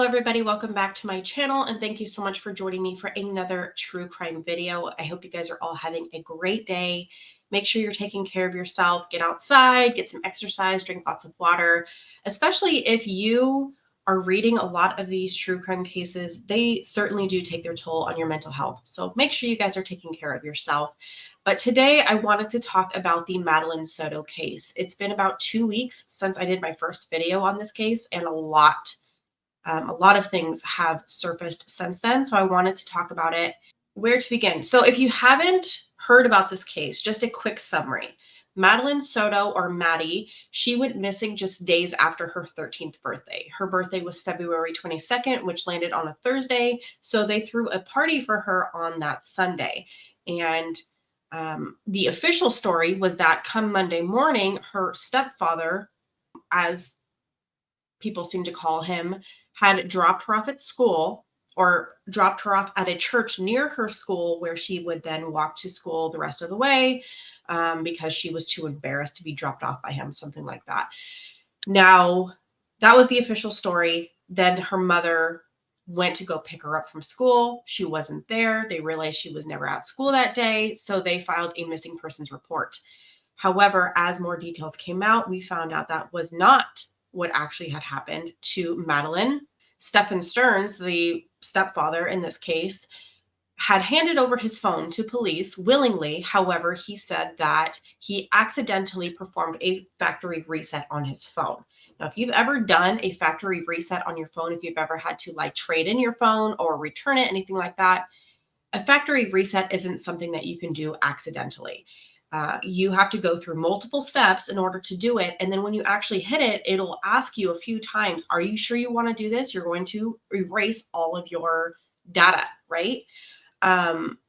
everybody. Welcome back to my channel, and thank you so much for joining me for another true crime video. I hope you guys are all having a great day. Make sure you're taking care of yourself. Get outside, get some exercise, drink lots of water, especially if you are reading a lot of these true crime cases. They certainly do take their toll on your mental health. So make sure you guys are taking care of yourself. But today I wanted to talk about the Madeline Soto case. It's been about 2 weeks since I did my first video on this case, and a lot of things have surfaced since then, so I wanted to talk about it. Where to begin? So if you haven't heard about this case, just a quick summary. Madeline Soto, or Maddie, she went missing just days after her 13th birthday. Her birthday was February 22nd, which landed on a Thursday, so they threw a party for her on that Sunday. And the official story was that come Monday morning, her stepfather, as people seem to call him, had dropped her off at school, or dropped her off at a church near her school, where she would then walk to school the rest of the way because she was too embarrassed to be dropped off by him, something like that. Now, that was the official story. Then her mother went to go pick her up from school. She wasn't there. They realized she was never at school that day, so they filed a missing persons report. However, as more details came out, we found out that was not what actually had happened to Madeline. Stephan Sterns, the stepfather in this case, had handed over his phone to police willingly. However, he said that he accidentally performed a factory reset on his phone. Now, if you've ever done a factory reset on your phone, if you've ever had to trade in your phone or return it, anything like that, a factory reset isn't something that you can do accidentally. You have to go through multiple steps in order to do it. And then when you actually hit it, it'll ask you a few times, are you sure you want to do this? You're going to erase all of your data, right?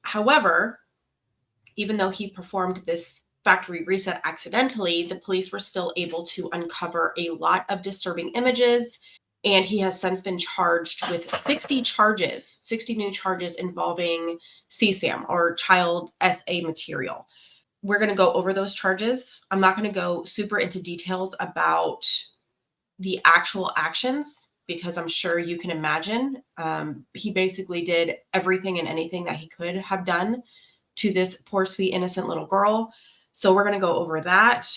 However, even though he performed this factory reset accidentally, the police were still able to uncover a lot of disturbing images. And he has since been charged with 60 new charges involving CSAM, or child SA material. We're going to go over those charges. I'm not going to go super into details about the actual actions, because I'm sure you can imagine. He basically did everything and anything that he could have done to this poor, sweet, innocent little girl. So we're going to go over that,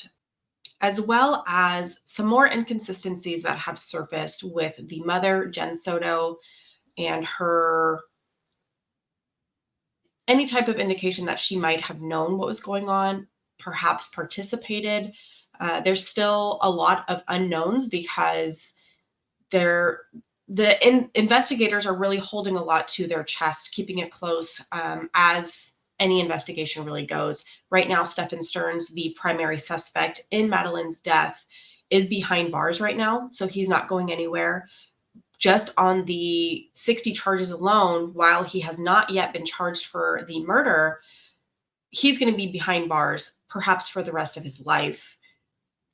as well as some more inconsistencies that have surfaced with the mother, Jenn Soto, and her, any type of indication that she might have known what was going on, perhaps participated. There's still a lot of unknowns, because investigators are really holding a lot to their chest, keeping it close, as any investigation really goes. Right now, Stephan Sterns, the primary suspect in Madeline's death, is behind bars right now, so he's not going anywhere. Just on the 60 charges alone, while he has not yet been charged for the murder, he's going to be behind bars perhaps for the rest of his life.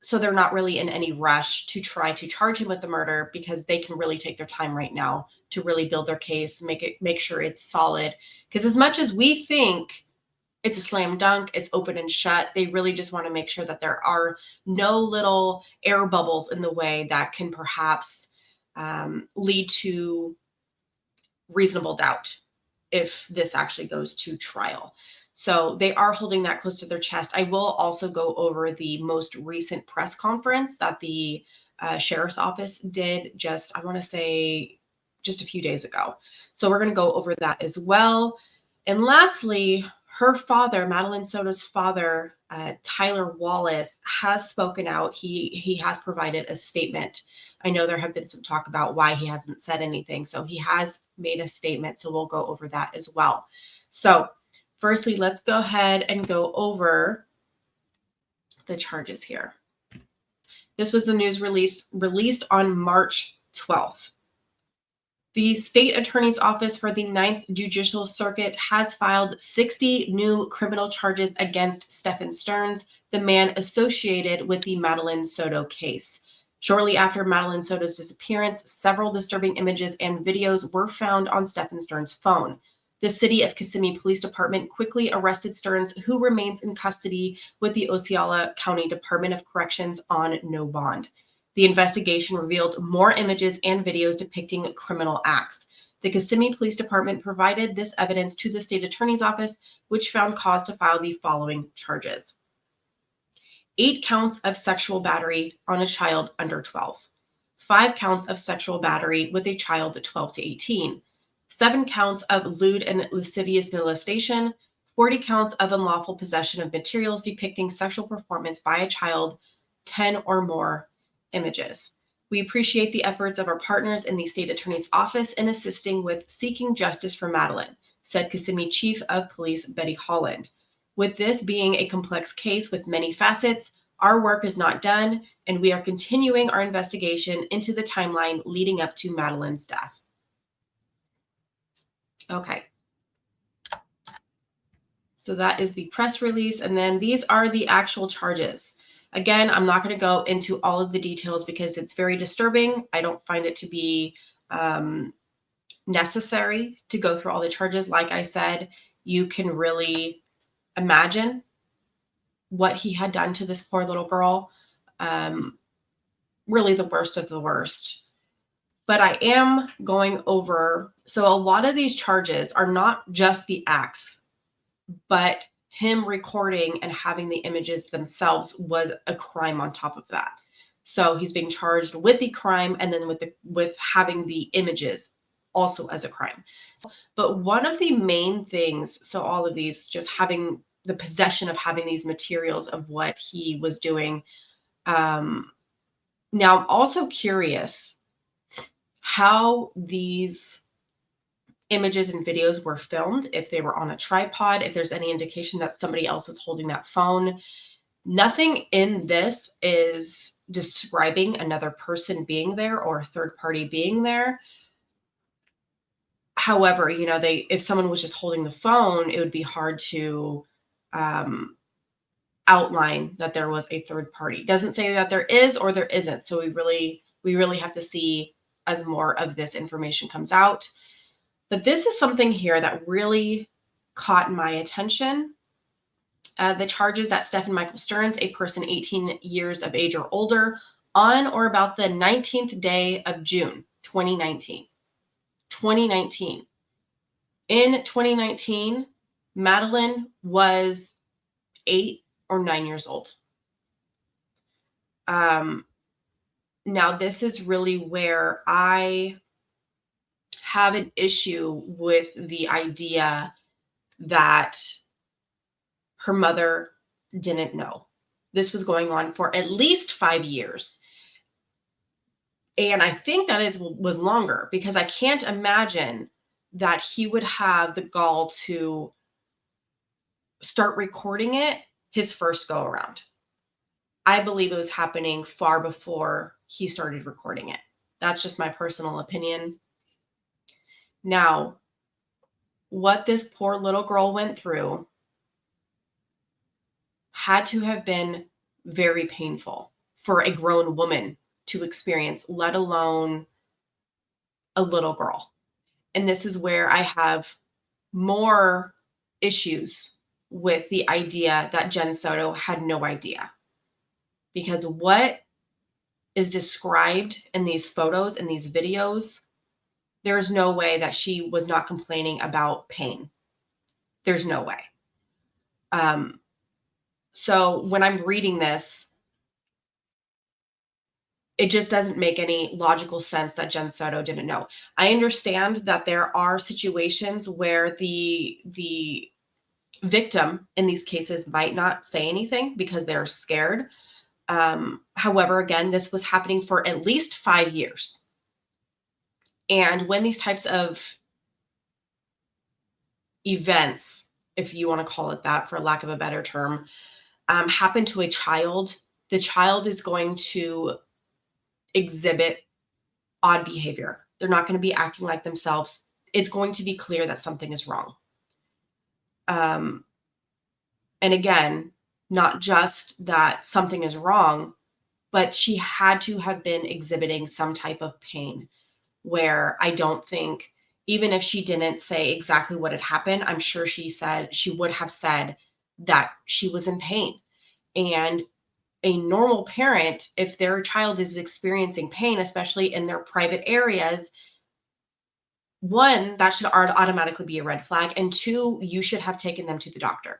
So they're not really in any rush to try to charge him with the murder, because they can really take their time right now to really build their case, make sure it's solid. Because as much as we think it's a slam dunk, it's open and shut, they really just want to make sure that there are no little air bubbles in the way that can perhaps lead to reasonable doubt if this actually goes to trial. So they are holding that close to their chest. I will also go over the most recent press conference that the sheriff's office did I want to say just a few days ago. So we're going to go over that as well. And lastly, her father, Madeline Soto's father, Tyler Wallace, has spoken out. He has provided a statement. I know there have been some talk about why he hasn't said anything. So he has made a statement. So we'll go over that as well. So firstly, let's go ahead and go over the charges here. This was the news released on March 12th. The state attorney's office for the 9th Judicial Circuit has filed 60 new criminal charges against Stephan Sterns, the man associated with the Madeline Soto case. Shortly after Madeline Soto's disappearance, several disturbing images and videos were found on Stephan Sterns' phone. The City of Kissimmee Police Department quickly arrested Sterns, who remains in custody with the Osceola County Department of Corrections on no bond. The investigation revealed more images and videos depicting criminal acts. The Kissimmee Police Department provided this evidence to the state attorney's office, which found cause to file the following charges: 8 counts of sexual battery on a child under 12, 5 counts of sexual battery with a child 12 to 18, 7 counts of lewd and lascivious molestation, 40 counts of unlawful possession of materials depicting sexual performance by a child, 10 or more images. We appreciate the efforts of our partners in the state attorney's office in assisting with seeking justice for Madeline, said Kissimmee Chief of Police Betty Holland. With this being a complex case with many facets, our work is not done, and we are continuing our investigation into the timeline leading up to Madeline's death. Okay. So that is the press release, and then these are the actual charges. Again, I'm not going to go into all of the details because it's very disturbing. I don't find it to be necessary to go through all the charges. Like I said, you can really imagine what he had done to this poor little girl. Really the worst of the worst. But I am going over, so a lot of these charges are not just the acts, but him recording and having the images themselves was a crime on top of that. So he's being charged with the crime and then with having the images also as a crime. But one of the main things, so all of these, just having the possession of having these materials of what he was doing. Now I'm also curious how these images and videos were filmed, if they were on a tripod, if there's any indication that somebody else was holding that phone. Nothing in this is describing another person being there or a third party being there. However, if someone was just holding the phone, it would be hard to outline that there was a third party. Doesn't say that there is or there isn't. So we really have to see as more of this information comes out. But this is something here that really caught my attention. The charges that Stephan Michael Sterns, a person 18 years of age or older, on or about the 19th day of June, 2019. 2019. In 2019, Madeline was 8 or 9 years old. Now, this is really where I have an issue with the idea that her mother didn't know. This was going on for at least 5 years. And I think that it was longer because I can't imagine that he would have the gall to start recording it his first go around. I believe it was happening far before he started recording it. That's just my personal opinion. Now, what this poor little girl went through had to have been very painful for a grown woman to experience, let alone a little girl. And this is where I have more issues with the idea that Jenn Soto had no idea. Because what is described in these photos and these videos, there's no way that she was not complaining about pain. There's no way. So when I'm reading this, it just doesn't make any logical sense that Jenn Soto didn't know. I understand that there are situations where the victim in these cases might not say anything because they're scared. However, again, this was happening for at least 5 years. And when these types of events, if you want to call it that, for lack of a better term, happen to a child, the child is going to exhibit odd behavior. They're not going to be acting like themselves. It's going to be clear that something is wrong. And again, not just that something is wrong, but she had to have been exhibiting some type of pain where I don't think, even if she didn't say exactly what had happened, I'm sure she would have said that she was in pain. And a normal parent, if their child is experiencing pain, especially in their private areas, one, that should automatically be a red flag. And two, you should have taken them to the doctor.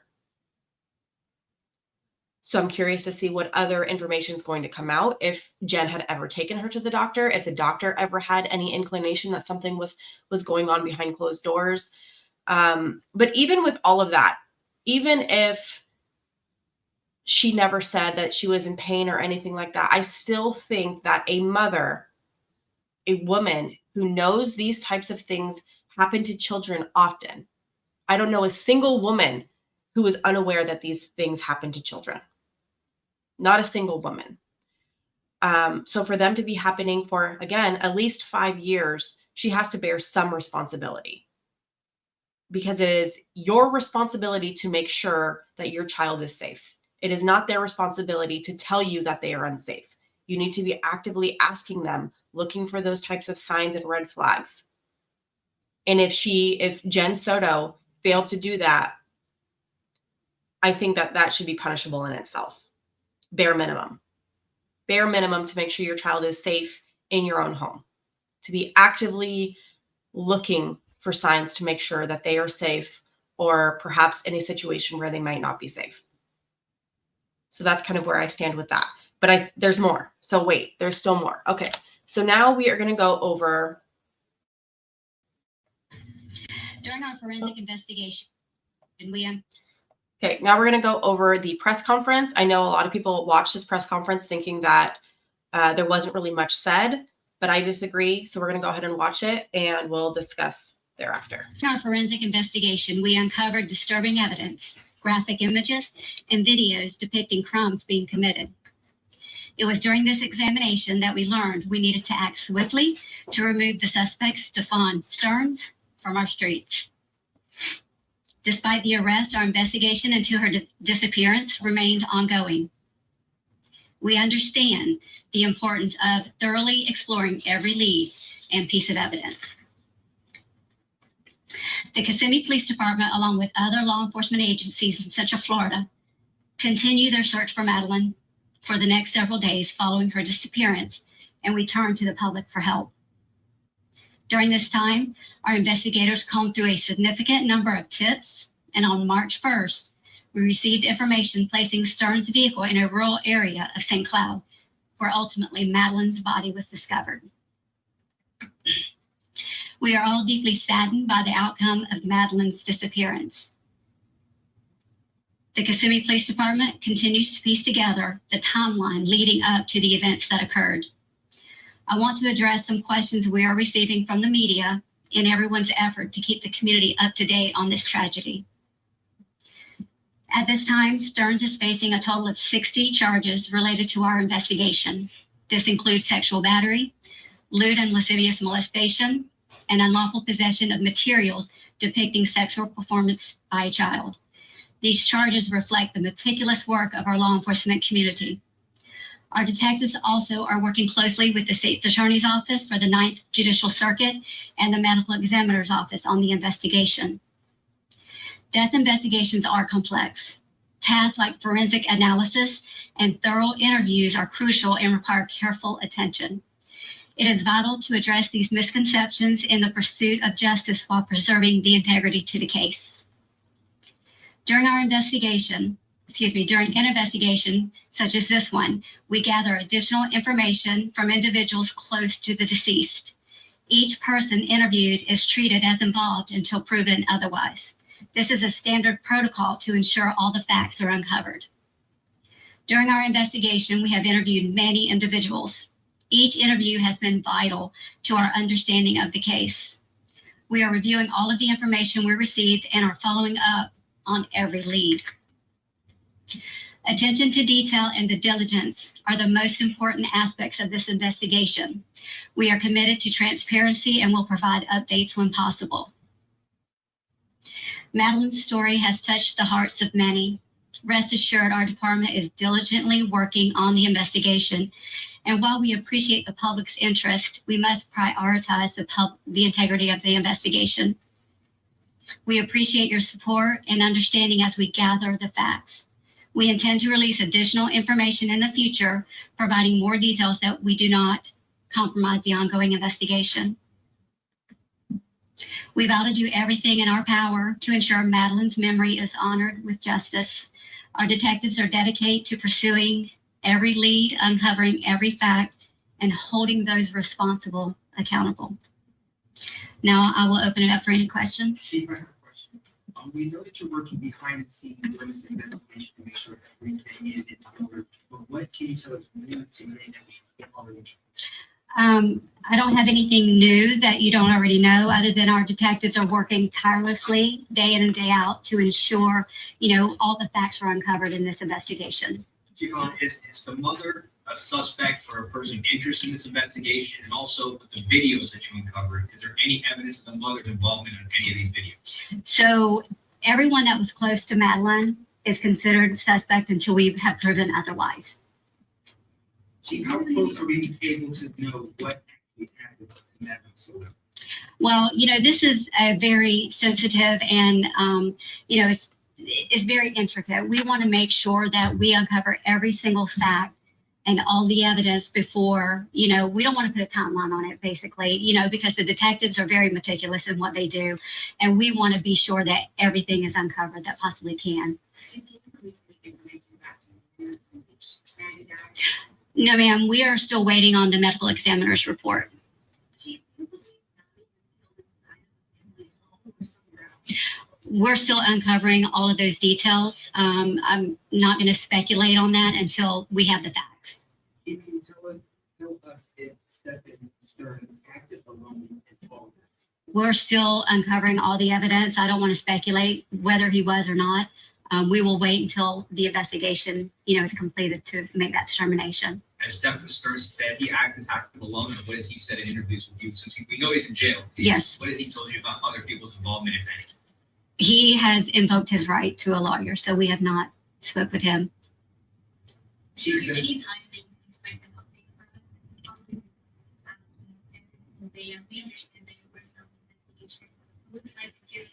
So I'm curious to see what other information is going to come out, if Jenn had ever taken her to the doctor, if the doctor ever had any inclination that something was going on behind closed doors. But even with all of that, even if she never said that she was in pain or anything like that, I still think that a mother, a woman who knows these types of things happen to children often. I don't know a single woman who is unaware that these things happen to children. Not a single woman. So for them to be happening for, again, at least 5 years, she has to bear some responsibility, because it is your responsibility to make sure that your child is safe. It is not their responsibility to tell you that they are unsafe. You need to be actively asking them, looking for those types of signs and red flags. And if Jenn Soto failed to do that, I think that should be punishable in itself. Bare minimum to make sure your child is safe in your own home, to be actively looking for signs to make sure that they are safe, or perhaps in a situation where they might not be safe. So that's kind of where I stand with that. But there's more. So wait, there's still more. Okay. So now we are going to go over. During our forensic investigation, Okay, now we're going to go over the press conference. I know a lot of people watched this press conference thinking that there wasn't really much said, but I disagree. So we're going to go ahead and watch it, and we'll discuss thereafter. In our forensic investigation, we uncovered disturbing evidence, graphic images, and videos depicting crimes being committed. It was during this examination that we learned we needed to act swiftly to remove the suspect, Stephan Sterns, from our streets. Despite the arrest, our investigation into her disappearance remained ongoing. We understand the importance of thoroughly exploring every lead and piece of evidence. The Kissimmee Police Department, along with other law enforcement agencies in Central Florida, continue their search for Madeline for the next several days following her disappearance, and we turn to the public for help. During this time, our investigators combed through a significant number of tips, and on March 1st, we received information placing Stern's vehicle in a rural area of St. Cloud, where ultimately Madeline's body was discovered. We are all deeply saddened by the outcome of Madeline's disappearance. The Kissimmee Police Department continues to piece together the timeline leading up to the events that occurred. I want to address some questions we are receiving from the media in everyone's effort to keep the community up to date on this tragedy. At this time, Sterns is facing a total of 60 charges related to our investigation. This includes sexual battery, lewd and lascivious molestation, and unlawful possession of materials depicting sexual performance by a child. These charges reflect the meticulous work of our law enforcement community. Our detectives also are working closely with the State's Attorney's Office for the 9th Judicial Circuit and the Medical Examiner's Office on the investigation. Death investigations are complex. Tasks like forensic analysis and thorough interviews are crucial and require careful attention. It is vital to address these misconceptions in the pursuit of justice while preserving the integrity to the case. During an investigation such as this one, we gather additional information from individuals close to the deceased. Each person interviewed is treated as involved until proven otherwise. This is a standard protocol to ensure all the facts are uncovered. During our investigation, we have interviewed many individuals. Each interview has been vital to our understanding of the case. We are reviewing all of the information we received and are following up on every lead. Attention to detail and the diligence are the most important aspects of this investigation. We are committed to transparency and will provide updates when possible. Madeline's story has touched the hearts of many. Rest assured, our department is diligently working on the investigation. And while we appreciate the public's interest, we must prioritize the integrity of the investigation. We appreciate your support and understanding as we gather the facts. We intend to release additional information in the future, providing more details that we do not compromise the ongoing investigation. We vow to do everything in our power to ensure Madeline's memory is honored with justice. Our detectives are dedicated to pursuing every lead, uncovering every fact, and holding those responsible accountable. Now I will open it up for any questions. Chief, I have a question. We know that you're working behind the scenes during this investigation to make sure everything is in order, but what can you tell us new today that we already know? I don't have anything new that you don't already know, other than our detectives are working tirelessly day in and day out to ensure, all the facts are uncovered in this investigation. Chief, is the mother a suspect or a person interested in this investigation? And also with the videos that you uncovered, is there any evidence of the mother's involvement in any of these videos? So everyone that was close to Madeline is considered suspect until we have proven otherwise. Chief, how close are we able to know what actually happened in that episode? Well, this is a very sensitive and, it's very intricate. We want to make sure that we uncover every single fact and all the evidence before, we don't want to put a timeline on it, basically, because the detectives are very meticulous in what they do. And we want to be sure that everything is uncovered that possibly can. No, ma'am, we are still waiting on the medical examiner's report. We're still uncovering all of those details. I'm not going to speculate on that until we have the facts. Can you tell us if Stephan Sterns acted alone in all this? We're still uncovering all the evidence. I don't want to speculate whether he was or not. We will wait until the investigation, is completed to make that determination. As Stephan Sterns said, he acted alone. And what has he said in interviews with you? Since we know he's in jail. Yes. What has he told you about other people's involvement, if any? He has invoked his right to a lawyer, so we have not spoke with him. Is there any time that you expect an update for us? We understand that you're working on the investigation. What would you like to do?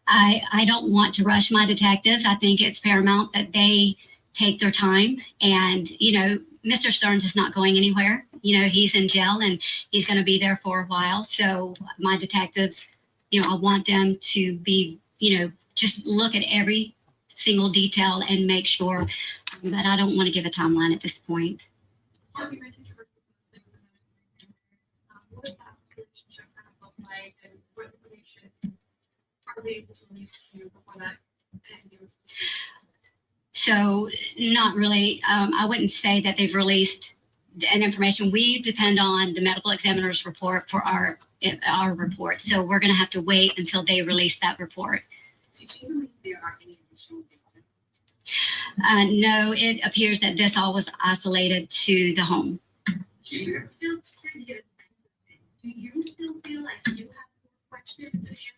I don't want to rush my detectives. I think it's paramount that they take their time. And, Mr. Sterns is not going anywhere. He's in jail and he's going to be there for a while. So my detectives, I want them to be, just look at every single detail and make sure that I don't want to give a timeline at this point. So you mentioned your relationship. What does that relationship kind of look like, and what information are they able to release to you before that? So not really. I wouldn't say that they've released an information. We depend on the medical examiner's report for our report. So we're going to have to wait until they release that report. Do you believe there are any additional data? No, it appears that this all was isolated to the home. Still trying to get a sense of it. Do you still feel like you have more questions to answer?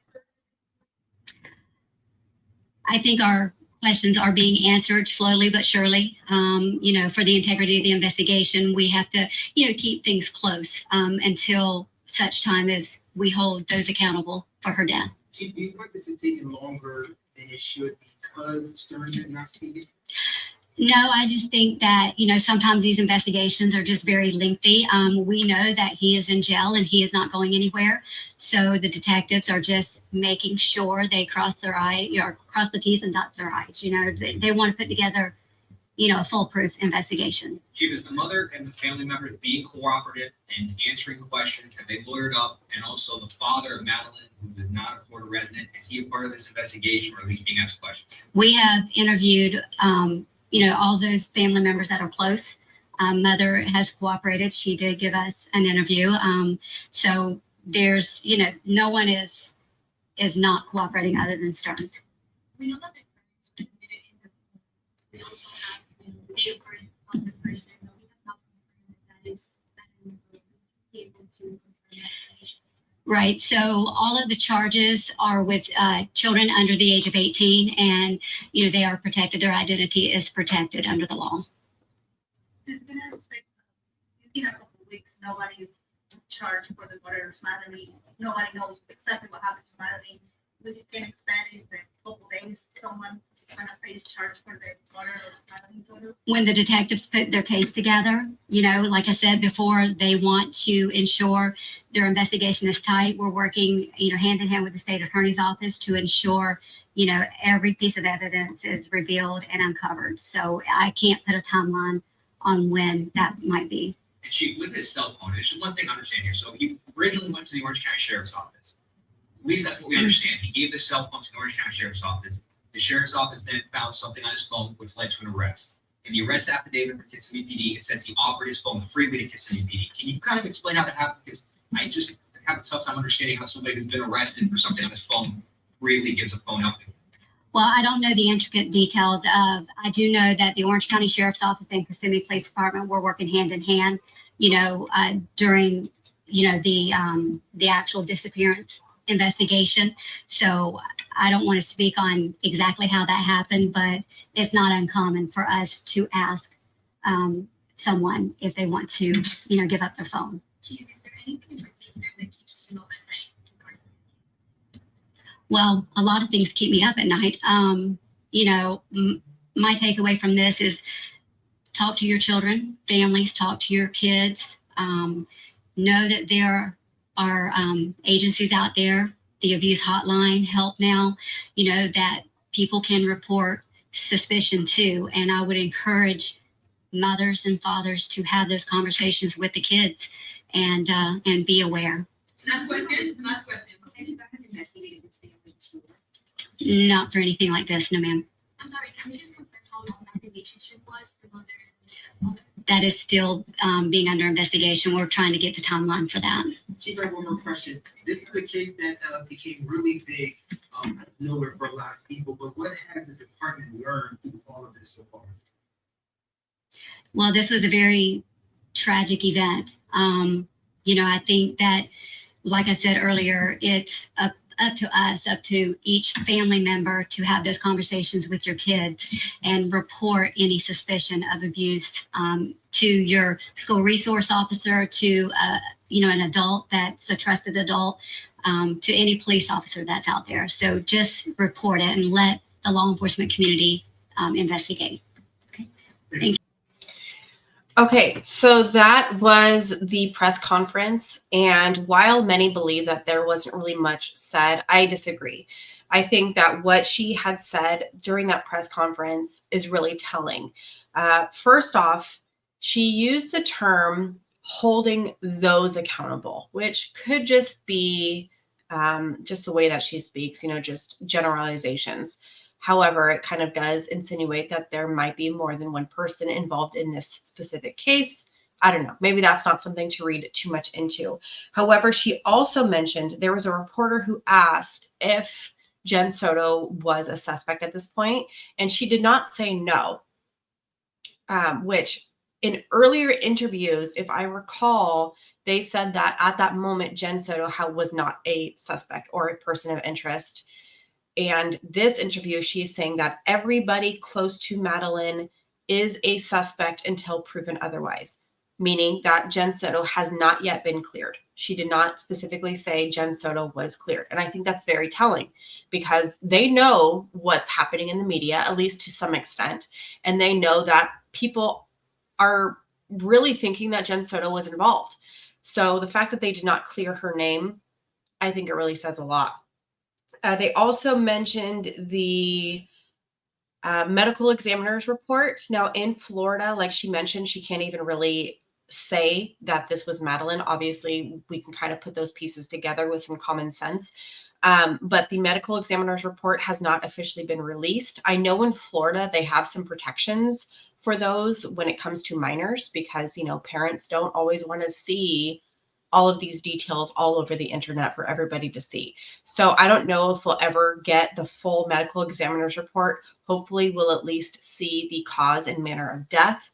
I think our questions are being answered slowly but surely. For the integrity of the investigation, we have to, keep things close until such time as we hold those accountable for her death. Do you feel like this is taking longer than it should because Sterns did not speak? No, I just think that, sometimes these investigations are just very lengthy. We know that he is in jail and he is not going anywhere. So the detectives are just making sure they cross the T's and dot their I's. They want to put together, a foolproof investigation. Chief, is the mother and the family members being cooperative and answering questions? Have they lawyered up? And also the father of Madeline, who is not a Florida resident, is he a part of this investigation, or at least being asked questions? We have interviewed all those family members that are close. Mother has cooperated. She did give us an interview. So there's, no one is not cooperating other than Sterns. We know that the crimes were committed in the home. We also have the date of birth of the person, but we have not confirmed that is able to confirm that information. Right. So all of the charges are with children under the age of 18, and they are protected. Their identity is protected under the law. It's been a couple of weeks. Nobody's charged for the murder of Madeline. Nobody knows exactly what happened to Madeline. We can expect it in a couple of days. Someone gonna face charge for the murder of Madeline Soto? When the detectives put their case together, like I said before, they want to ensure their investigation is tight. We're working, hand in hand with the state attorney's office to ensure, every piece of evidence is revealed and uncovered. So I can't put a timeline on when that might be. And Chief, with his cell phone, there's one thing I understand here. So he originally went to the Orange County Sheriff's Office. At least that's what we understand. He gave the cell phone to the Orange County Sheriff's Office. The Sheriff's Office then found something on his phone which led to an arrest. In the arrest affidavit for Kissimmee PD, it says he offered his phone freely to Kissimmee PD. Can you kind of explain how that happened? Because I just have a tough time understanding how somebody who's been arrested for something on his phone freely gives a phone up. Well, I don't know the intricate details of, I do know that the Orange County Sheriff's Office and Kissimmee Police Department were working hand in hand, during, the actual disappearance investigation. So I don't want to speak on exactly how that happened, but it's not uncommon for us to ask someone if they want to, give up their phone. Chief, is there anything in particular that keeps you up at night? Well, a lot of things keep me up at night. My takeaway from this is talk to your children, families, talk to your kids. Know that there are agencies out there, the abuse hotline, Help Now, that people can report suspicion to. And I would encourage mothers and fathers to have those conversations with the kids and be aware. Last question. Have you ever investigated this family before? Not for anything like this, no ma'am. I'm sorry, can you just confirm how long that relationship was, the mother and the stepmother? That is still being under investigation. We're trying to get the timeline for that. Chief, I have one more question. This is a case that became really big, out of nowhere for a lot of people, but what has the department learned through all of this so far? Well, this was a very tragic event. I think that, like I said earlier, it's up to us, up to each family member to have those conversations with your kids and report any suspicion of abuse to your school resource officer, to an adult that's a trusted adult, to any police officer that's out there. So just report it and let the law enforcement community investigate. Okay. Thank you. Okay, so that was the press conference. And while many believe that there wasn't really much said, I disagree. I think that what she had said during that press conference is really telling. First off, she used the term holding those accountable, which could just be just the way that she speaks, just generalizations. However, it kind of does insinuate that there might be more than one person involved in this specific case. I don't know. Maybe that's not something to read too much into. However, she also mentioned there was a reporter who asked if Jenn Soto was a suspect at this point, and she did not say no, which in earlier interviews, if I recall, they said that at that moment, Jenn Soto was not a suspect or a person of interest. And this interview, she is saying that everybody close to Madeline is a suspect until proven otherwise, meaning that Jenn Soto has not yet been cleared. She did not specifically say Jenn Soto was cleared. And I think that's very telling because they know what's happening in the media, at least to some extent. And they know that people are really thinking that Jenn Soto was involved. So the fact that they did not clear her name, I think it really says a lot. They also mentioned the medical examiner's report. Now in Florida, like she mentioned, she can't even really say that this was Madeline. Obviously, we can kind of put those pieces together with some common sense. But the medical examiner's report has not officially been released. I know in Florida, they have some protections for those when it comes to minors because, parents don't always want to see all of these details all over the internet for everybody to see. So I don't know if we'll ever get the full medical examiner's report. Hopefully we'll at least see the cause and manner of death.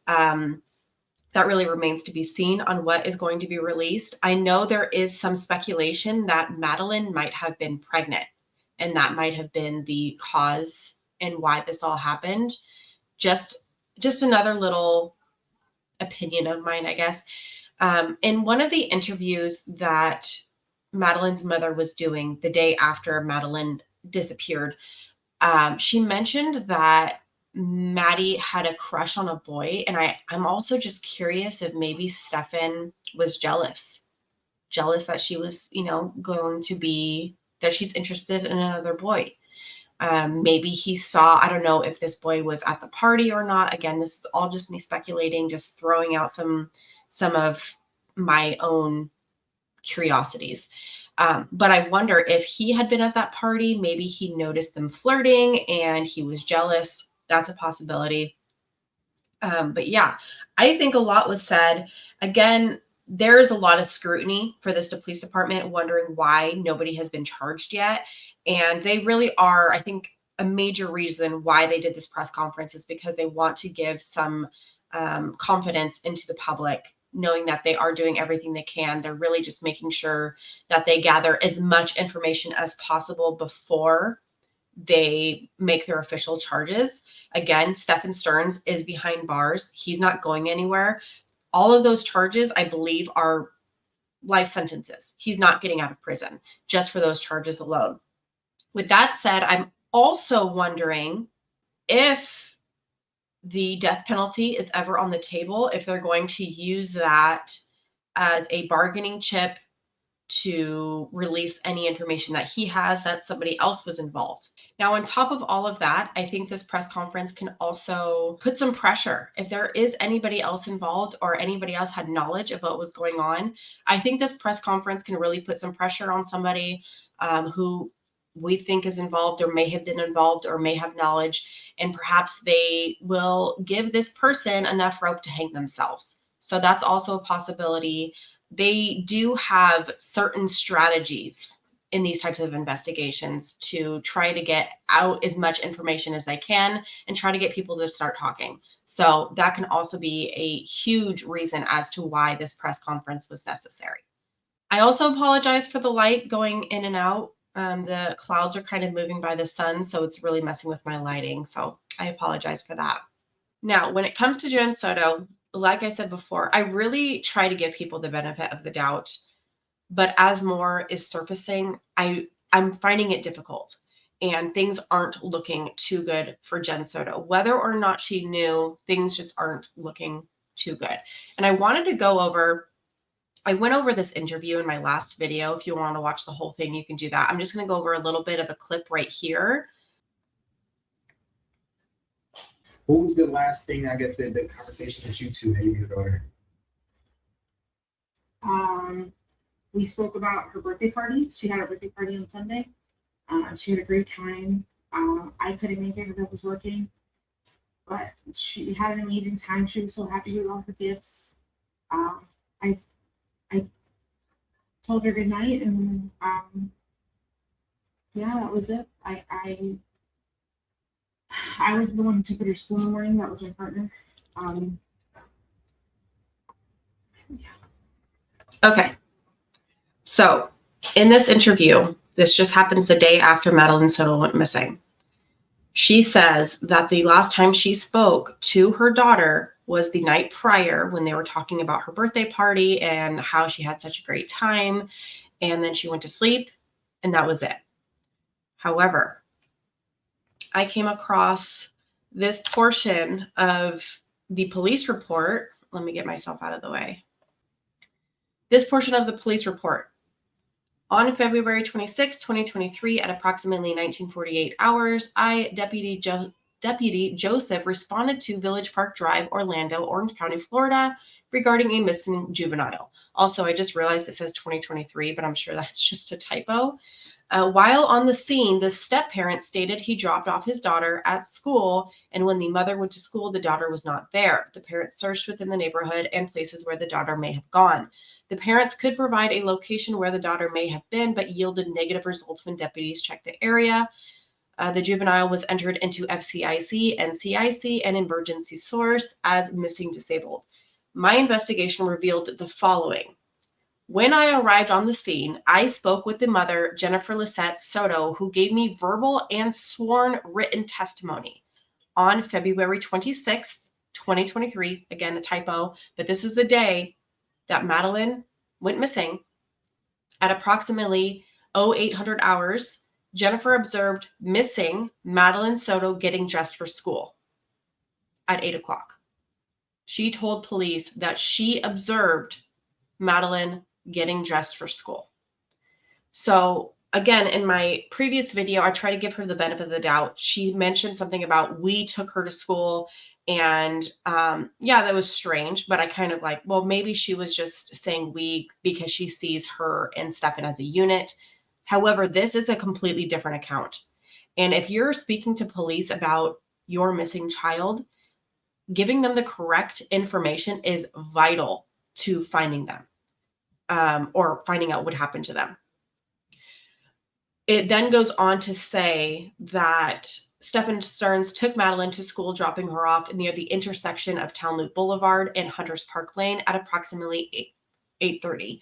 That really remains to be seen on what is going to be released. I know there is some speculation that Madeline might have been pregnant and that might have been the cause and why this all happened. Just another little opinion of mine, I guess. In one of the interviews that Madeline's mother was doing the day after Madeline disappeared, She mentioned that Maddie had a crush on a boy, and I'm also just curious if maybe Stephan was jealous that she was, going to be, that she's interested in another boy. Maybe he saw, I don't know if this boy was at the party or not. Again, this is all just me speculating, just throwing out some of my own curiosities. But I wonder if he had been at that party, maybe he noticed them flirting and he was jealous. That's a possibility. But yeah, I think a lot was said. Again, there is a lot of scrutiny for this police department, wondering why nobody has been charged yet. And they really are, I think, a major reason why they did this press conference is because they want to give some confidence into the public, knowing that they are doing everything they can. They're really just making sure that they gather as much information as possible before they make their official charges. Again, Stephan Sterns is behind bars. He's not going anywhere. All of those charges, I believe, are life sentences. He's not getting out of prison just for those charges alone. With that said, I'm also wondering if the death penalty is ever on the table, if they're going to use that as a bargaining chip to release any information that he has that somebody else was involved. Now, on top of all of that, I think this press conference can also put some pressure. If there is anybody else involved or anybody else had knowledge of what was going on, I think this press conference can really put some pressure on somebody who we think is involved or may have been involved or may have knowledge, and perhaps they will give this person enough rope to hang themselves. So that's also a possibility. They do have certain strategies in these types of investigations to try to get out as much information as they can and try to get people to start talking. So that can also be a huge reason as to why this press conference was necessary. I also apologize for the light going in and out. The clouds are kind of moving by the sun, so it's really messing with my lighting. So I apologize for that. Now, when it comes to Madeline Soto, like I said before, I really try to give people the benefit of the doubt. But as more is surfacing, I'm finding it difficult. And things aren't looking too good for Madeline Soto. Whether or not she knew, things just aren't looking too good. And I went over this interview in my last video. If you want to watch the whole thing, you can do that. I'm just going to go over a little bit of a clip right here. What was the last thing, I guess, the conversation that you two had with your daughter? We spoke about her birthday party. She had a birthday party on Sunday. She had a great time. I couldn't make it because I was working, but she had an amazing time. She was so happy with all her gifts. I told her good night, and yeah, that was it. I was the one who took her to school in the morning. That was my partner. Okay. So in this interview, this just happens the day after Madeline Soto went missing. She says that the last time she spoke to her daughter was the night prior when they were talking about her birthday party and how she had such a great time. And then she went to sleep, and that was it. However, I came across this portion of the police report. Let me get myself out of the way. This portion of the police report. On February 26, 2023, at approximately 1948 hours, Deputy Joseph responded to Village Park Drive, Orlando, Orange County, Florida, regarding a missing juvenile. Also, I just realized it says 2023, but I'm sure that's just a typo. While on the scene, the step-parent stated he dropped off his daughter at school, and when the mother went to school, the daughter was not there. The parents searched within the neighborhood and places where the daughter may have gone. The parents could provide a location where the daughter may have been, but yielded negative results when deputies checked the area. The juvenile was entered into FCIC, NCIC, and emergency source as missing disabled. My investigation revealed the following. When I arrived on the scene, I spoke with the mother, Jennifer Lisette Soto, who gave me verbal and sworn written testimony. On February 26th, 2023, again, a typo, but this is the day that Madeline went missing. At approximately 0800 hours, Jennifer observed missing Madeline Soto getting dressed for school at 8 o'clock. She told police that she observed Madeline getting dressed for school. So again, in my previous video, I try to give her the benefit of the doubt. She mentioned something about we took her to school, and yeah, that was strange, but I kind of like, well, maybe she was just saying we because she sees her and Stephan as a unit. However, this is a completely different account. And if you're speaking to police about your missing child, giving them the correct information is vital to finding them, or finding out what happened to them. It then goes on to say that Stephan Sterns took Madeline to school, dropping her off near the intersection of Town Loop Boulevard and Hunters Park Lane at approximately 8:30.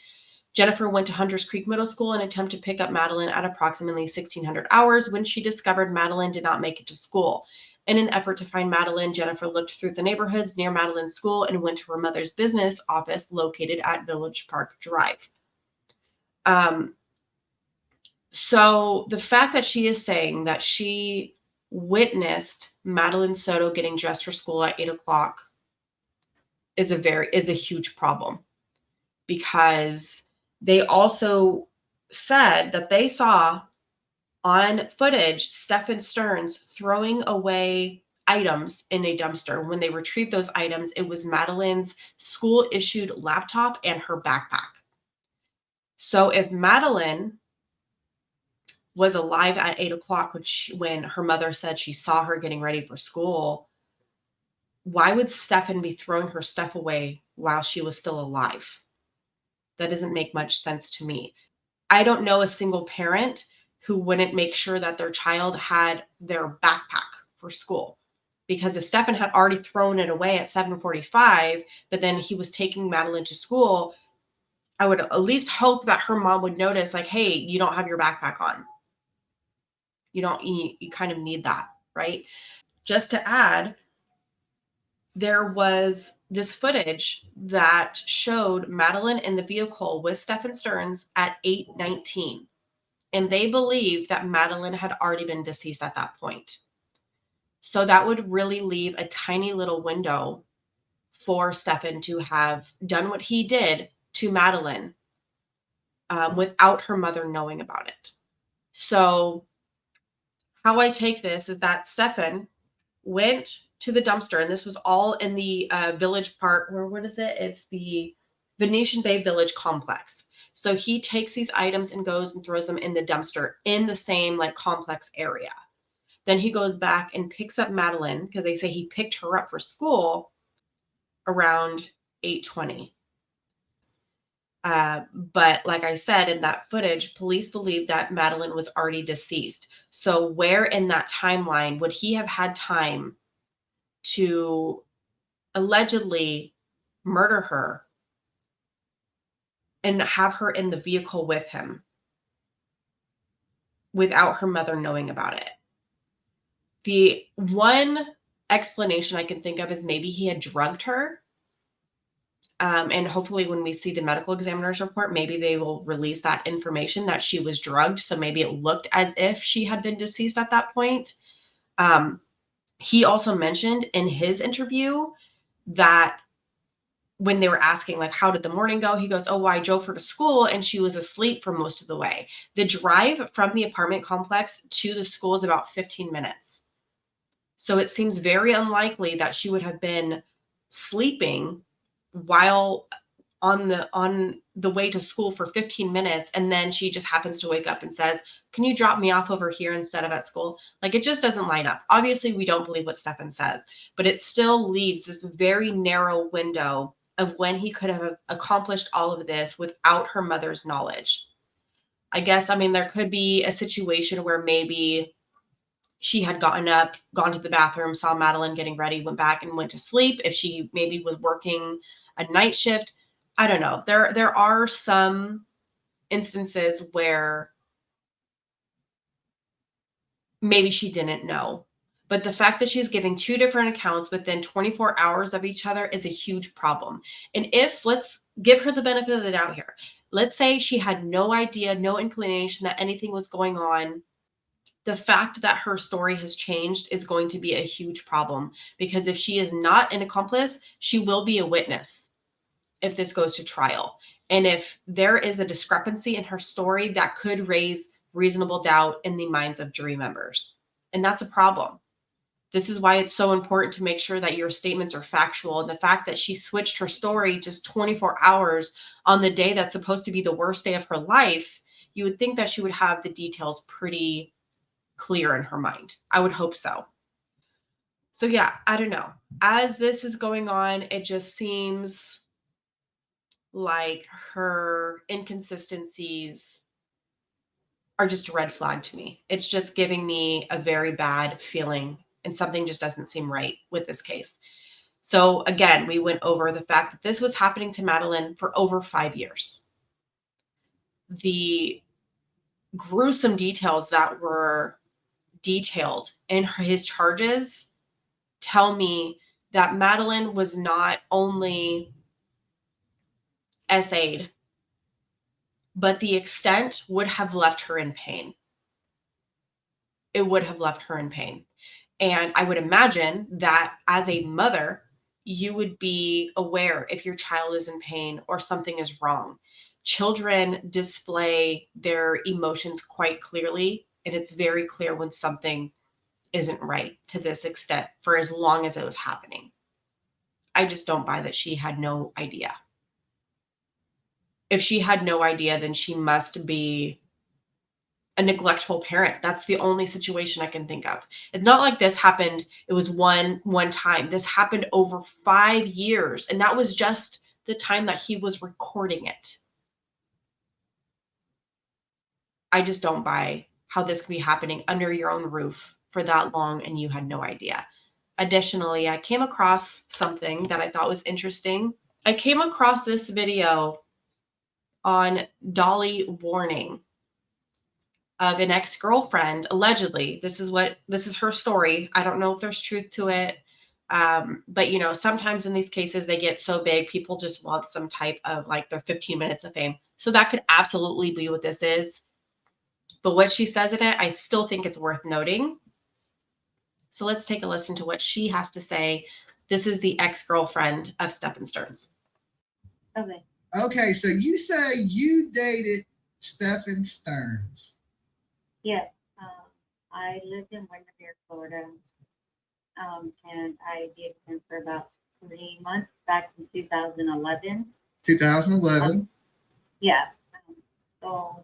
Jennifer went to Hunters Creek Middle School and attempted to pick up Madeline at approximately 1600 hours when she discovered Madeline did not make it to school. In an effort to find Madeline, Jennifer looked through the neighborhoods near Madeline's school and went to her mother's business office located at Village Park Drive. So the fact that she is saying that she witnessed Madeline Soto getting dressed for school at 8 o'clock is a huge problem, because they also said that they saw on footage Stephan Sterns throwing away items in a dumpster. When they retrieved those items, it was Madeline's school issued laptop and her backpack. So if Madeline was alive at 8 o'clock, when her mother said she saw her getting ready for school, why would Stephan be throwing her stuff away while she was still alive? That doesn't make much sense to me. I don't know a single parent who wouldn't make sure that their child had their backpack for school. Because if Stephan had already thrown it away at 7:45, but then he was taking Madeline to school, I would at least hope that her mom would notice, like, hey, you don't have your backpack on. You kind of need that, right? Just to add, there was this footage that showed Madeline in the vehicle with Stephan Sterns at 8:19. And they believe that Madeline had already been deceased at that point. So that would really leave a tiny little window for Stephan to have done what he did to Madeline without her mother knowing about it. So how I take this is that Stephan went to the dumpster, and this was all in the Village Park, or what is it? It's the Venetian Bay Village complex. So he takes these items and goes and throws them in the dumpster in the same like complex area. Then he goes back and picks up Madeline, because they say he picked her up for school around 8:20. But like I said, in that footage, police believe that Madeline was already deceased. So where in that timeline would he have had time to allegedly murder her and have her in the vehicle with him without her mother knowing about it? The one explanation I can think of is maybe he had drugged her. And hopefully when we see the medical examiner's report, maybe they will release that information that she was drugged. So maybe it looked as if she had been deceased at that point. He also mentioned in his interview that when they were asking, like, how did the morning go? He goes, oh, well, I drove her to school and she was asleep for most of the way. The drive from the apartment complex to the school is about 15 minutes. So it seems very unlikely that she would have been sleeping while on the way to school for 15 minutes. And then she just happens to wake up and says, can you drop me off over here instead of at school? Like, it just doesn't line up. Obviously, we don't believe what Stephan says, but it still leaves this very narrow window of when he could have accomplished all of this without her mother's knowledge. I guess, I mean, there could be a situation where maybe she had gotten up, gone to the bathroom, saw Madeline getting ready, went back and went to sleep. If she maybe was working a night shift, I don't know. There are some instances where maybe she didn't know. But the fact that she's giving two different accounts within 24 hours of each other is a huge problem. And if, let's give her the benefit of the doubt here. Let's say she had no idea, no inclination that anything was going on The fact that her story has changed is going to be a huge problem, because if she is not an accomplice, she will be a witness if this goes to trial. And if there is a discrepancy in her story, that could raise reasonable doubt in the minds of jury members. And that's a problem. This is why it's so important to make sure that your statements are factual. And the fact that she switched her story just 24 hours on the day that's supposed to be the worst day of her life, you would think that she would have the details pretty clear in her mind. I would hope so. So yeah, I don't know. As this is going on, it just seems like her inconsistencies are just a red flag to me. It's just giving me a very bad feeling, and something just doesn't seem right with this case. So again, we went over the fact that this was happening to Madeline for over 5 years. The gruesome details that were detailed in his charges tell me that Madeline was not only SA'd, but the extent would have left her in pain. It would have left her in pain. And I would imagine that as a mother, you would be aware if your child is in pain or something is wrong. Children display their emotions quite clearly, and it's very clear when something isn't right to this extent for as long as it was happening. I just don't buy that she had no idea. If she had no idea, then she must be a neglectful parent. That's the only situation I can think of. It's not like this happened, it was one time. This happened over 5 years, and that was just the time that he was recording it. I just don't buy how this could be happening under your own roof for that long and you had no idea. Additionally, I came across something that I thought was interesting. I came across this video on Dolly Warning of an ex-girlfriend, allegedly. This is her story. I don't know if there's truth to it. But sometimes in these cases, they get so big, people just want some type of like their 15 minutes of fame. So that could absolutely be what this is. But what she says in it, I still think it's worth noting. So let's take a listen to what she has to say. This is the ex-girlfriend of Stephan Sterns. Okay, so you say you dated Stephan Sterns. Yes, I lived in Windermere, Florida, and I dated him for about 3 months back in 2011. 2011. Yeah, so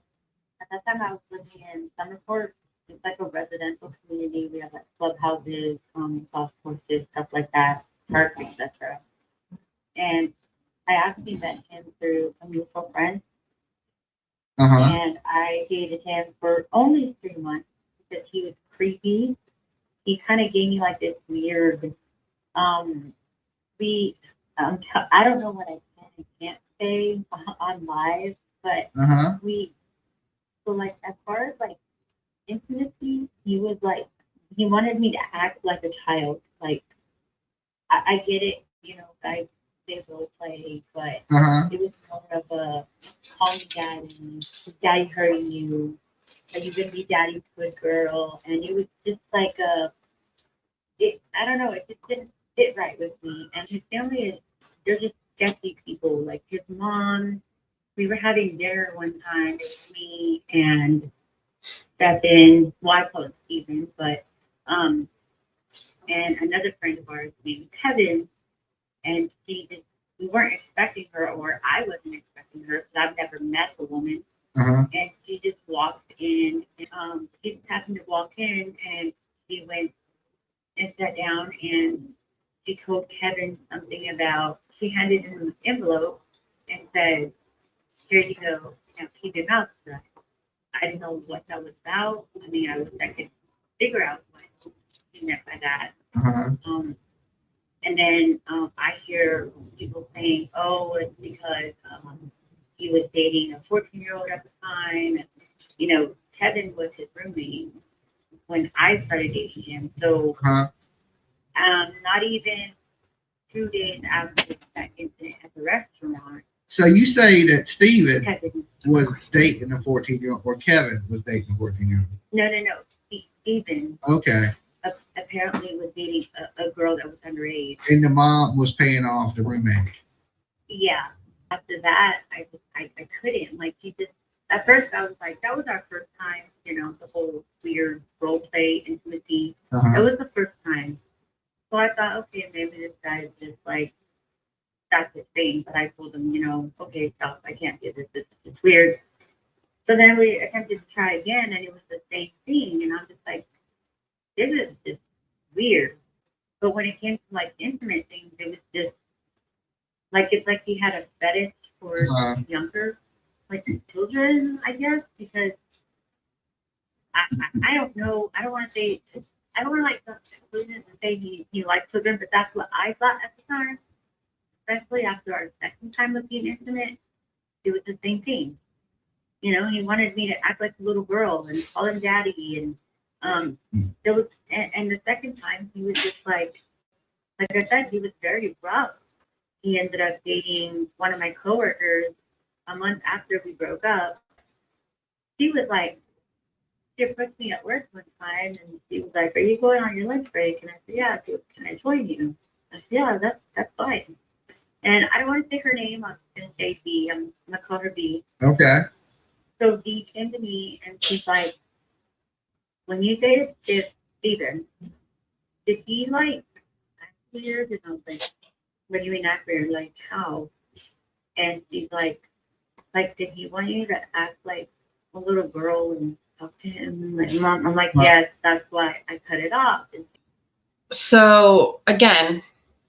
at that time I was living in Summerport. It's like a residential community. We have like clubhouses, golf courses, stuff like that, parks, etc. And I actually met him through a mutual friend. And I dated him for only 3 months because he was creepy. He kind of gave me like this weird, I don't know what I can and can't say on live, but so like as far as like intimacy, he was like, he wanted me to act like a child. Like, I get it, guys, they role play, but it was more of a call me daddy hurting you, are you gonna be daddy's good girl? And it was just like I don't know, it just didn't fit right with me. And his family they're just sketchy people. Like his mom, we were having dinner one time, it was me and Stephan, well, I call it Stephen, but and another friend of ours named Kevin, and we weren't expecting her, or I wasn't expecting her because I've never met the woman. And she just walked in. She just happened to walk in, and she went and sat down, and she told Kevin something about, she handed him an envelope and said, here you go, keep your mouth shut. I didn't know what that was about. I mean, I could figure out what she meant by that. And then I hear people saying, oh, it's because he was dating a 14-year-old at the time. And, Kevin was his roommate when I started dating him. So not even 2 days after that incident at the restaurant. So you say that Stephen Kevin was dating a 14-year-old, or Kevin was dating a 14-year-old? No. Stephen Okay. apparently was dating a girl that was underage. And the mom was paying off the roommate. Yeah. After that, I couldn't. Like, she just, at first I was like, that was our first time, you know, the whole weird role play intimacy. It Uh-huh. was the first time. So I thought, okay, maybe this guy is just like, that's his thing. But I told him, you know, okay, stop, I can't do this. It's weird. So then we attempted to try again, and it was the same thing. And I'm just like, this is just weird. But when it came to like intimate things, it was just like, it's like he had a fetish for younger, like children, I guess, because I don't know. I don't want to say, I don't want to like conclusions and say he liked children, but that's what I thought at the time. Especially after our second time of being intimate, it was the same thing. You know, he wanted me to act like a little girl and call him daddy, and there was, and the second time he was just like I said, he was very rough. He ended up dating one of my coworkers a month after we broke up. She was like, she approached me at work one time, and she was like, "Are you going on your lunch break?" And I said, "Yeah." She goes, "Can I join you?" I said, "Yeah, that's fine." And I don't want to say her name. I'm going to say B. I'm going to call her B. Okay. So B came to me, and she's like, "When you dated Stephen, did he like act weird?" And I was like, "What do you mean act weird? Like how?" And she's like, did he want you to act like a little girl and talk to him? Like, Mom, I'm like, yes, that's why I cut it off. So again,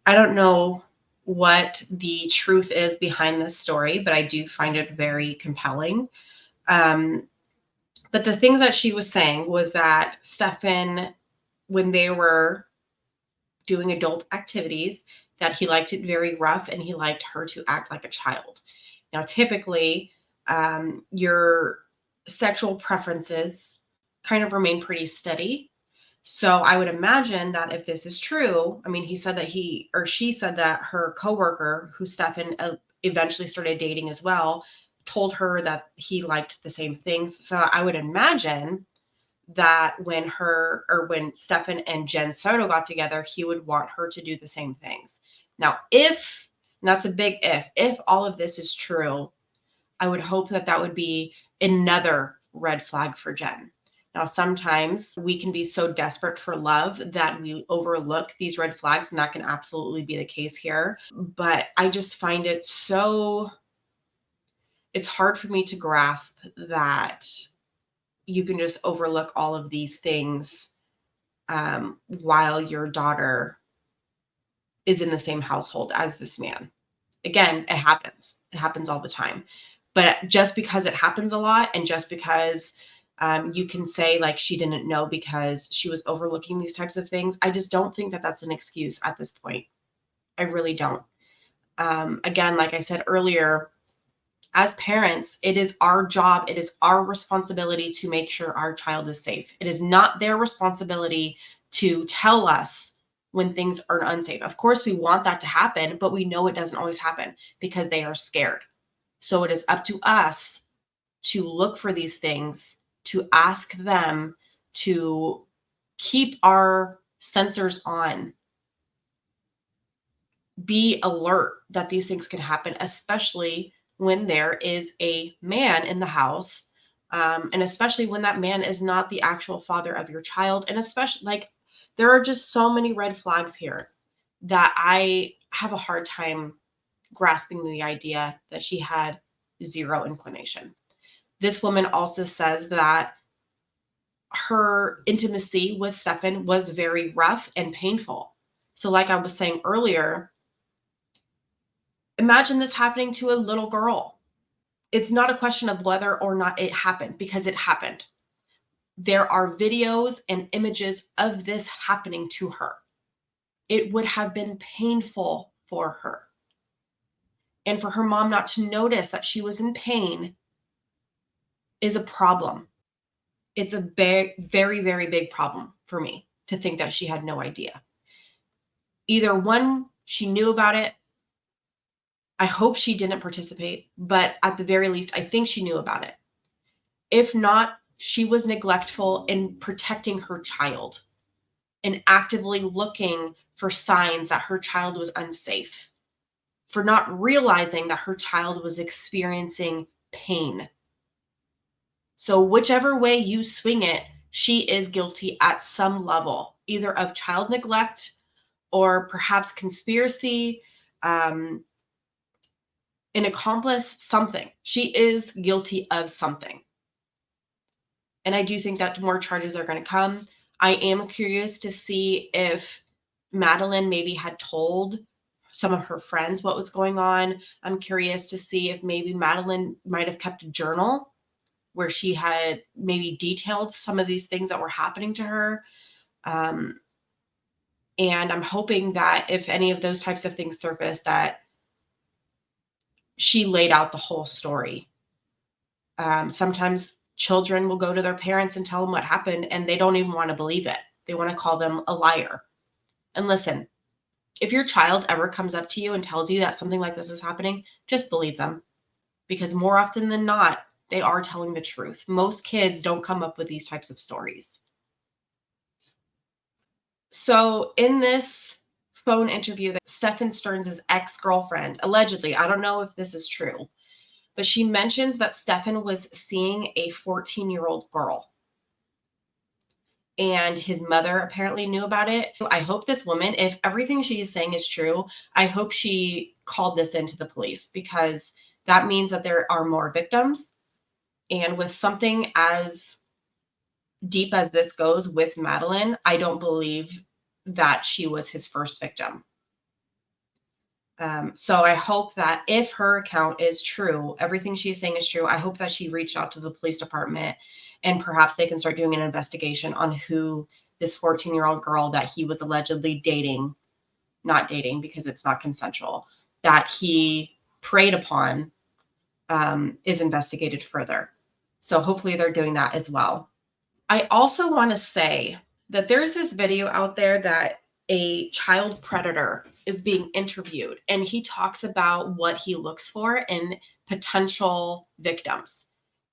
I don't know what the truth is behind this story, but I do find it very compelling. But the things that she was saying was that Stephan, when they were doing adult activities, that he liked it very rough and he liked her to act like a child. Now, typically, your sexual preferences kind of remain pretty steady. So I would imagine that if this is true, I mean, he said that she said that her coworker, who Stephan eventually started dating as well, told her that he liked the same things. So I would imagine that when Stephan and Jenn Soto got together, he would want her to do the same things. Now, and that's a big if all of this is true, I would hope that that would be another red flag for Jenn. Now, sometimes we can be so desperate for love that we overlook these red flags, and that can absolutely be the case here. But I just find it it's hard for me to grasp that you can just overlook all of these things while your daughter is in the same household as this man. Again, it happens. It happens all the time. But just because it happens a lot, and just because you can say like she didn't know because she was overlooking these types of things, I just don't think that that's an excuse at this point. I really don't. Again, like I said earlier, as parents, it is our job, it is our responsibility to make sure our child is safe. It is not their responsibility to tell us when things are unsafe. Of course, we want that to happen, but we know it doesn't always happen because they are scared. So it is up to us to look for these things, to ask them, to keep our sensors on, be alert that these things can happen, especially when there is a man in the house, and especially when that man is not the actual father of your child. And especially, like, there are just so many red flags here that I have a hard time grasping the idea that she had zero inclination. This woman also says that her intimacy with Stephan was very rough and painful. So like I was saying earlier, imagine this happening to a little girl. It's not a question of whether or not it happened, because it happened. There are videos and images of this happening to her. It would have been painful for her. And for her mom not to notice that she was in pain is a problem. It's a very, very big problem for me to think that she had no idea. Either one, she knew about it. I hope she didn't participate, but at the very least, I think she knew about it. If not, she was neglectful in protecting her child and actively looking for signs that her child was unsafe, for not realizing that her child was experiencing pain. So whichever way you swing it, she is guilty at some level, either of child neglect or perhaps conspiracy, an accomplice, something. She is guilty of something. And I do think that more charges are going to come. I am curious to see if Madeline maybe had told some of her friends what was going on. I'm curious to see if maybe Madeline might have kept a journal where she had maybe detailed some of these things that were happening to her. And I'm hoping that if any of those types of things surface, that she laid out the whole story. Sometimes children will go to their parents and tell them what happened, and they don't even want to believe it. They want to call them a liar. And listen, if your child ever comes up to you and tells you that something like this is happening, just believe them. Because more often than not, they are telling the truth. Most kids don't come up with these types of stories. So in this phone interview that Stephan Sterns' ex-girlfriend, allegedly, I don't know if this is true, but she mentions that Stephan was seeing a 14-year-old girl. And his mother apparently knew about it. I hope this woman, if everything she is saying is true, I hope she called this into the police, because that means that there are more victims. And with something as deep as this goes with Madeline, I don't believe that she was his first victim. So I hope that if her account is true, everything she's saying is true, I hope that she reached out to the police department and perhaps they can start doing an investigation on who this 14-year-old girl that he was allegedly dating, not dating because it's not consensual, that he preyed upon, is investigated further. So hopefully they're doing that as well. I also want to say that there's this video out there that a child predator is being interviewed, and he talks about what he looks for in potential victims.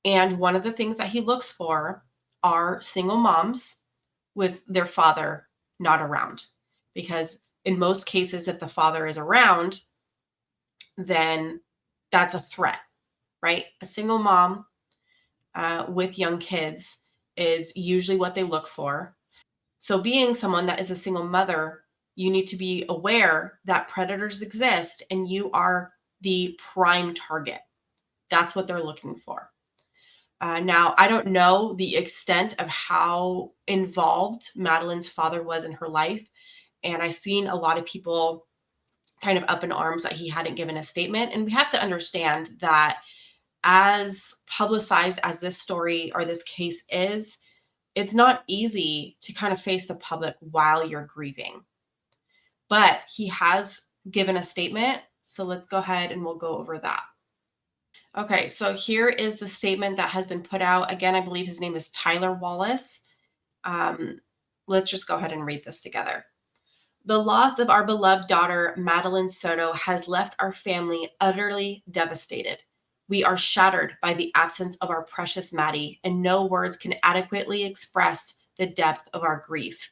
And one of the things that he looks for are single moms with their father not around. Because in most cases, if the father is around, then that's a threat, right? A single mom with young kids is usually what they look for. So being someone that is a single mother, you need to be aware that predators exist and you are the prime target. That's what they're looking for. Now, I don't know the extent of how involved Madeline's father was in her life. And I've seen a lot of people kind of up in arms that he hadn't given a statement. And we have to understand that as publicized as this story or this case is, it's not easy to kind of face the public while you're grieving. But he has given a statement. So let's go ahead and we'll go over that. Okay, so here is the statement that has been put out. Again, I believe his name is Tyler Wallace. Let's just go ahead and read this together. The loss of our beloved daughter, Madeline Soto, has left our family utterly devastated. We are shattered by the absence of our precious Maddie, and no words can adequately express the depth of our grief.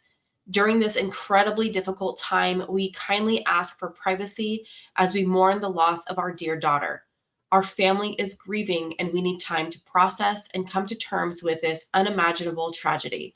During this incredibly difficult time, we kindly ask for privacy as we mourn the loss of our dear daughter. Our family is grieving, and we need time to process and come to terms with this unimaginable tragedy.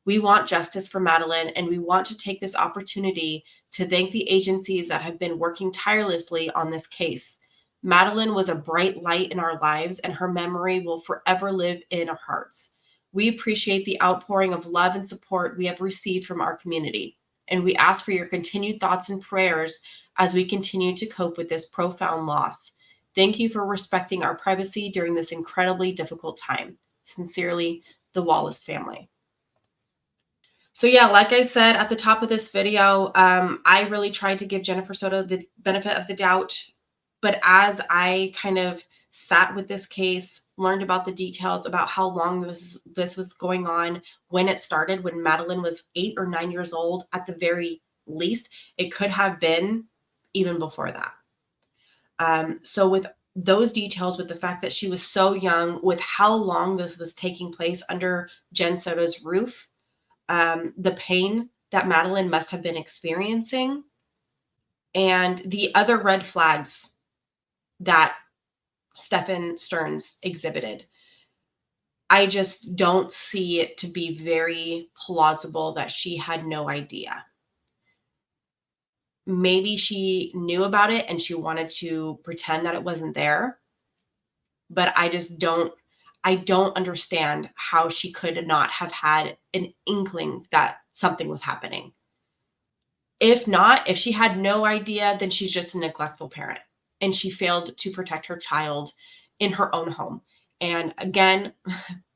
We want justice for Madeline, and we want to take this opportunity to thank the agencies that have been working tirelessly on this case. Madeline was a bright light in our lives, and her memory will forever live in our hearts. We appreciate the outpouring of love and support we have received from our community, and we ask for your continued thoughts and prayers as we continue to cope with this profound loss. Thank you for respecting our privacy during this incredibly difficult time. Sincerely, the Wallace family. So yeah, like I said at the top of this video, I really tried to give Jennifer Soto the benefit of the doubt. But as I kind of sat with this case, learned about the details about how long this was going on, when it started, when Madeline was 8 or 9 years old at the very least, it could have been even before that. So with those details with the fact that she was so young, with how long this was taking place under Jenn Soto's roof, the pain that Madeline must have been experiencing, and the other red flags that Stephan Sterns exhibited. I just don't see it to be very plausible that she had no idea. Maybe she knew about it and she wanted to pretend that it wasn't there, but I don't understand how she could not have had an inkling that something was happening. If not, if she had no idea, then she's just a neglectful parent and she failed to protect her child in her own home. And again,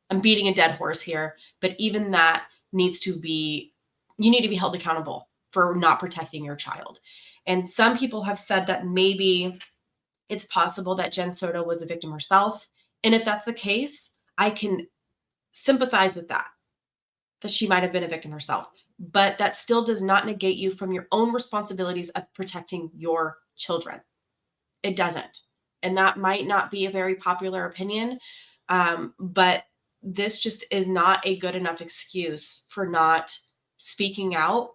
I'm beating a dead horse here, but even that needs to be, you need to be held accountable for not protecting your child. And some people have said that maybe it's possible that Jenn Soto was a victim herself. And if that's the case, I can sympathize with that she might have been a victim herself. But that still does not negate you from your own responsibilities of protecting your children. It doesn't. And that might not be a very popular opinion, but this just is not a good enough excuse for not speaking out,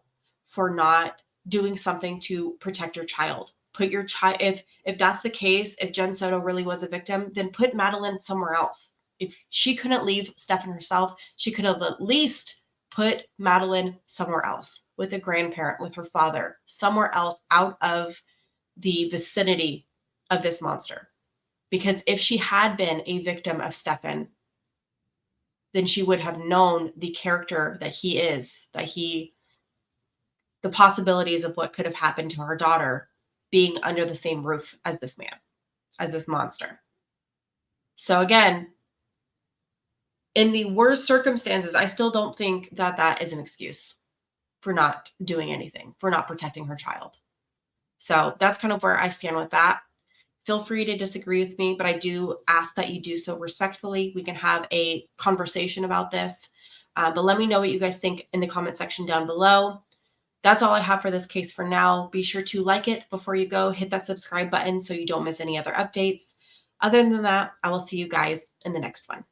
for not doing something to protect your child. Put your child, if that's the case, if Jenn Soto really was a victim, then put Madeline somewhere else. If she couldn't leave Stephan herself, she could have at least put Madeline somewhere else with a grandparent, with her father, somewhere else out of the vicinity of this monster. Because if she had been a victim of Stephan, then she would have known the character that he is, the possibilities of what could have happened to her daughter being under the same roof as this man, as this monster. So again, in the worst circumstances, I still don't think that that is an excuse for not doing anything, for not protecting her child. So that's kind of where I stand with that. Feel free to disagree with me, but I do ask that you do so respectfully. We can have a conversation about this, but let me know what you guys think in the comment section down below. That's all I have for this case for now. Be sure to like it before you go. Hit that subscribe button so you don't miss any other updates. Other than that, I will see you guys in the next one.